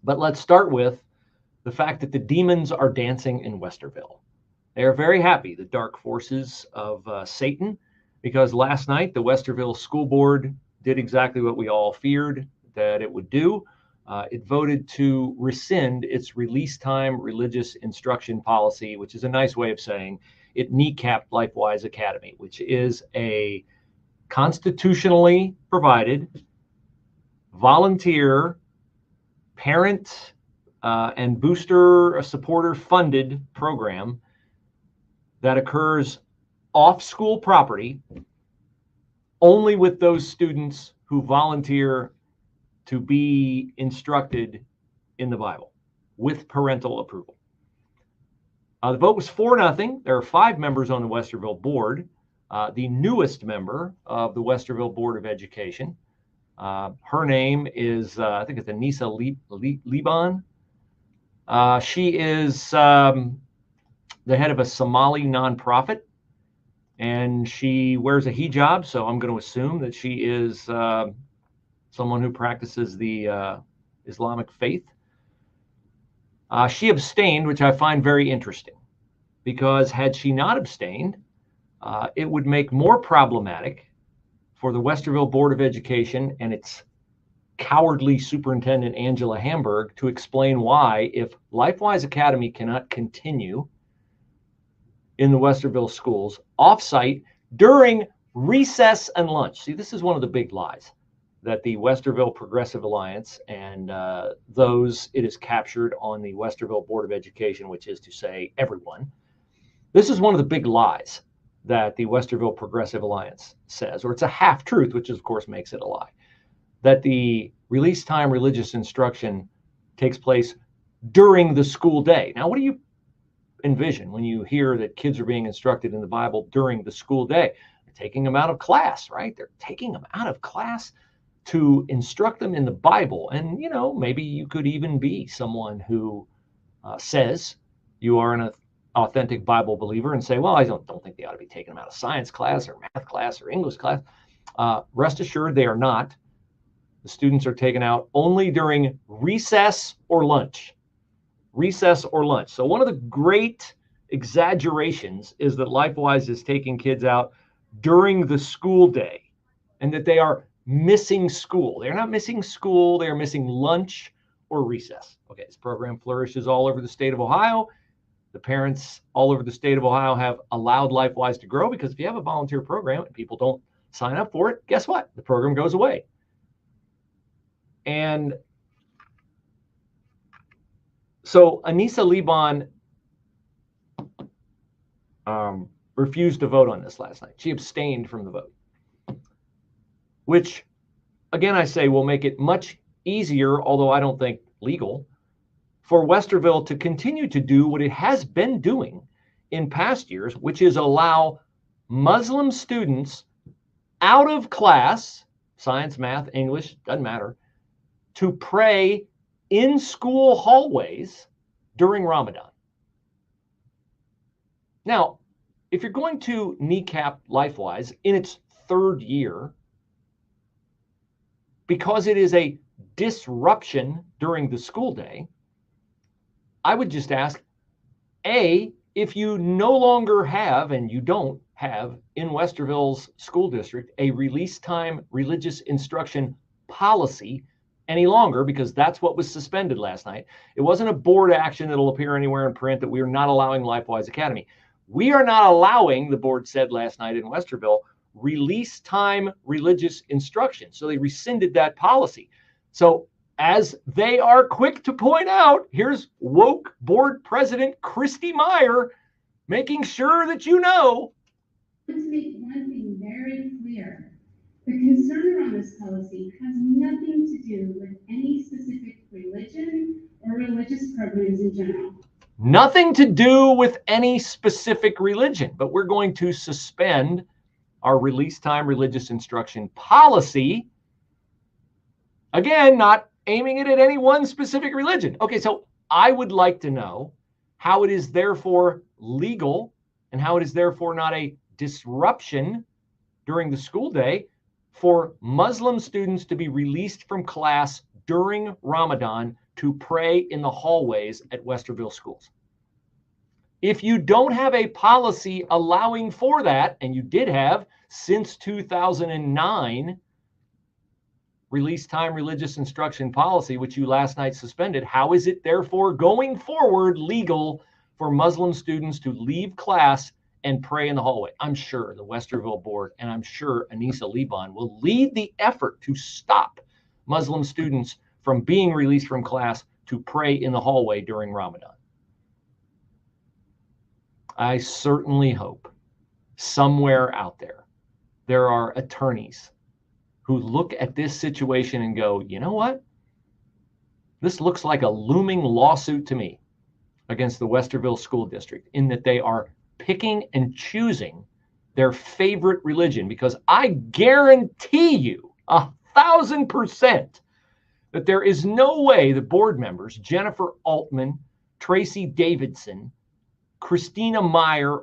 But let's start with the fact that the demons are dancing in Westerville. They are very happy, the dark forces of Satan, because last night the Westerville School Board did exactly what we all feared that it would do. It voted to rescind its release time religious instruction policy, which is a nice way of saying it kneecapped Lifewise Academy, which is a constitutionally provided, volunteer, parent and booster supporter funded program that occurs off school property only with those students who volunteer to be instructed in the Bible with parental approval. The vote was 4-0. There are 5 members on the Westerville board. The newest member of the Westerville Board of Education, her name is, I think it's Anissa Liban. She is the head of a Somali nonprofit, and she wears a hijab, so I'm going to assume that she is someone who practices the Islamic faith. She abstained, which I find very interesting, because had she not abstained, it would make more problematic for the Westerville Board of Education and its cowardly superintendent, Angela Hamburg, to explain why, if Lifewise Academy cannot continue in the Westerville schools off-site during recess and lunch. See, this is one of the big lies that the Westerville Progressive Alliance and those it is captured on the Westerville Board of Education, which is to say everyone. This is one of the big lies that the Westerville Progressive Alliance says, or it's a half-truth, which of course makes it a lie, that the release time religious instruction takes place during the school day. Now, what do you envision when you hear that kids are being instructed in the Bible during the school day? They're taking them out of class, right? They're taking them out of class to instruct them in the Bible. And, you know, maybe you could even be someone who says you are an authentic Bible believer and say, well, I don't think they ought to be taking them out of science class or math class or English class. Rest assured they are not. The students are taken out only during recess or lunch. Recess or lunch. So one of the great exaggerations is that Lifewise is taking kids out during the school day and that they are missing school. They're not missing school. They are missing lunch or recess. Okay, this program flourishes all over the state of Ohio. The parents all over the state of Ohio have allowed Lifewise to grow, because if you have a volunteer program and people don't sign up for it, guess what? The program goes away. And so Anissa Liban refused to vote on this last night. She abstained from the vote, which, again, I say will make it much easier, although I don't think legal, for Westerville to continue to do what it has been doing in past years, which is allow Muslim students out of class, science, math, English, doesn't matter, to pray in school hallways during Ramadan. Now, if you're going to kneecap Lifewise in its 3rd year, because it is a disruption during the school day, I would just ask, A, if you no longer have, and you don't have in Westerville's school district, a release time religious instruction policy any longer, because that's what was suspended last night. It wasn't a board action that'll appear anywhere in print that we are not allowing Lifewise Academy. We are not allowing, the board said last night in Westerville, release time religious instruction. So they rescinded that policy. So as they are quick to point out, here's woke board president Christy Meyer making sure that you know. Let's make one thing very clear. The concern around this policy has nothing to do with any specific religion or religious programs in general. Nothing to do with any specific religion, but we're going to suspend our release time religious instruction policy. Again, not aiming it at any one specific religion. Okay, so I would like to know how it is therefore legal and how it is therefore not a disruption during the school day for Muslim students to be released from class during Ramadan to pray in the hallways at Westerville schools. If you don't have a policy allowing for that, and you did have since 2009, release time religious instruction policy, which you last night suspended, how is it therefore going forward legal for Muslim students to leave class and pray in the hallway? I'm sure the Westerville board, and I'm sure Anissa Liban will lead the effort to stop Muslim students from being released from class to pray in the hallway during Ramadan. I certainly hope somewhere out there are attorneys who look at this situation and go, you know what? This looks like a looming lawsuit to me against the Westerville School District, in that they are picking and choosing their favorite religion, because I guarantee you 1,000% that there is no way the board members, Jennifer Altman, Tracy Davidson, Christina Meyer,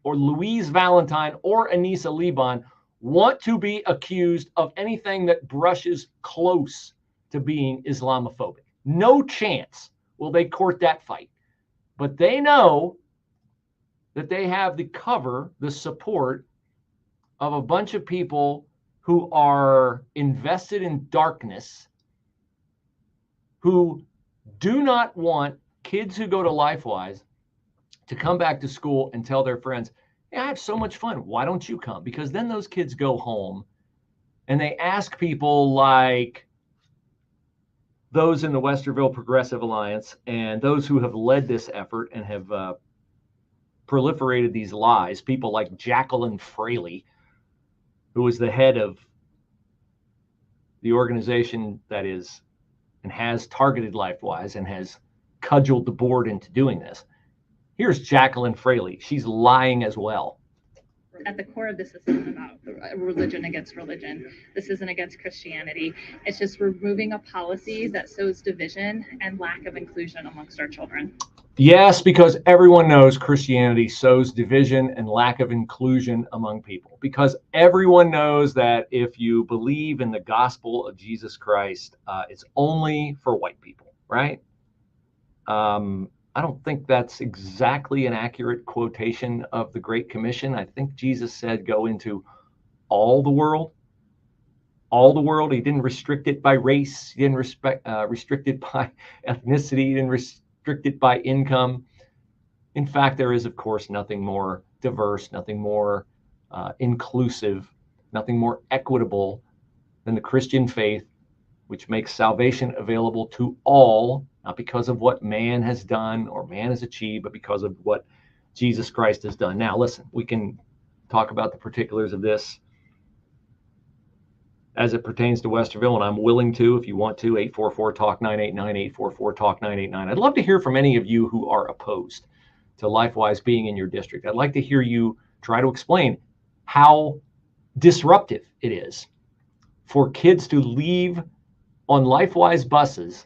or Louise Valentine, or Anissa Liban want to be accused of anything that brushes close to being Islamophobic. No chance will they court that fight. But they know that they have the cover, the support of a bunch of people who are invested in darkness, who do not want kids who go to Lifewise to come back to school and tell their friends, hey, I have so much fun. Why don't you come? Because then those kids go home and they ask people like those in the Westerville Progressive Alliance and those who have led this effort and have proliferated these lies, people like Jacqueline Fraley, who is the head of the organization that is and has targeted Lifewise and has cudgeled the board into doing this. Here's Jacqueline Fraley. She's lying as well. At the core of this isn't about religion against religion. This isn't against Christianity. It's just removing a policy that sows division and lack of inclusion amongst our children. Yes, because everyone knows Christianity sows division and lack of inclusion among people. Because everyone knows that if you believe in the gospel of Jesus Christ, it's only for white people, right? I don't think that's exactly an accurate quotation of the Great Commission. I think Jesus said, go into all the world. All the world. He didn't restrict it by race. He didn't restrict it by ethnicity. He didn't restrict it by income. In fact, there is, of course, nothing more diverse, nothing more inclusive, nothing more equitable than the Christian faith, which makes salvation available to all, not because of what man has done or man has achieved, but because of what Jesus Christ has done. Now, listen, we can talk about the particulars of this as it pertains to Westerville, and I'm willing to, if you want to, 844-TALK-989, 844-TALK-989. I'd love to hear from any of you who are opposed to Lifewise being in your district. I'd like to hear you try to explain how disruptive it is for kids to leave on Lifewise buses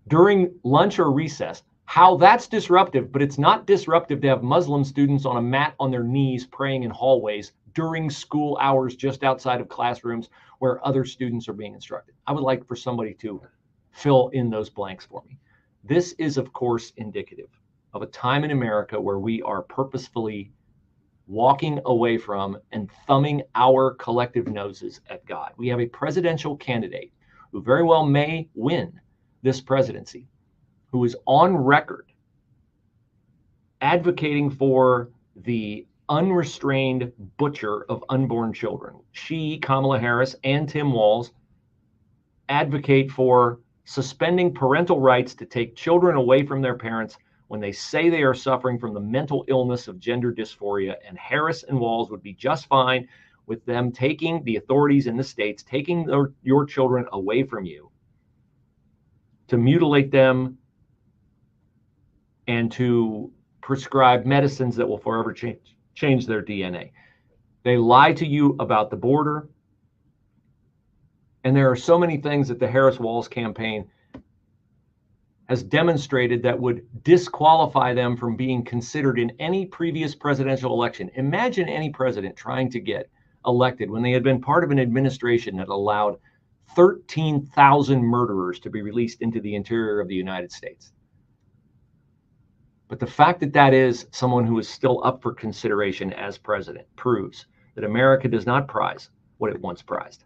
during lunch or recess, how that's disruptive, but it's not disruptive to have Muslim students on a mat on their knees praying in hallways during school hours just outside of classrooms where other students are being instructed. I would like for somebody to fill in those blanks for me. This is, of course, indicative of a time in America where we are purposefully walking away from and thumbing our collective noses at God. We have a presidential candidate who very well may win this presidency, who is on record advocating for the unrestrained butcher of unborn children. She, Kamala Harris, and Tim Walz advocate for suspending parental rights to take children away from their parents when they say they are suffering from the mental illness of gender dysphoria. And Harris and Walz would be just fine with them taking, the authorities in the states, taking your children away from you to mutilate them and to prescribe medicines that will forever change their DNA. They lie to you about the border. And there are so many things that the Harris-Walz campaign has demonstrated that would disqualify them from being considered in any previous presidential election. Imagine any president trying to get elected when they had been part of an administration that allowed 13,000 murderers to be released into the interior of the United States. But the fact that that is someone who is still up for consideration as president proves that America does not prize what it once prized.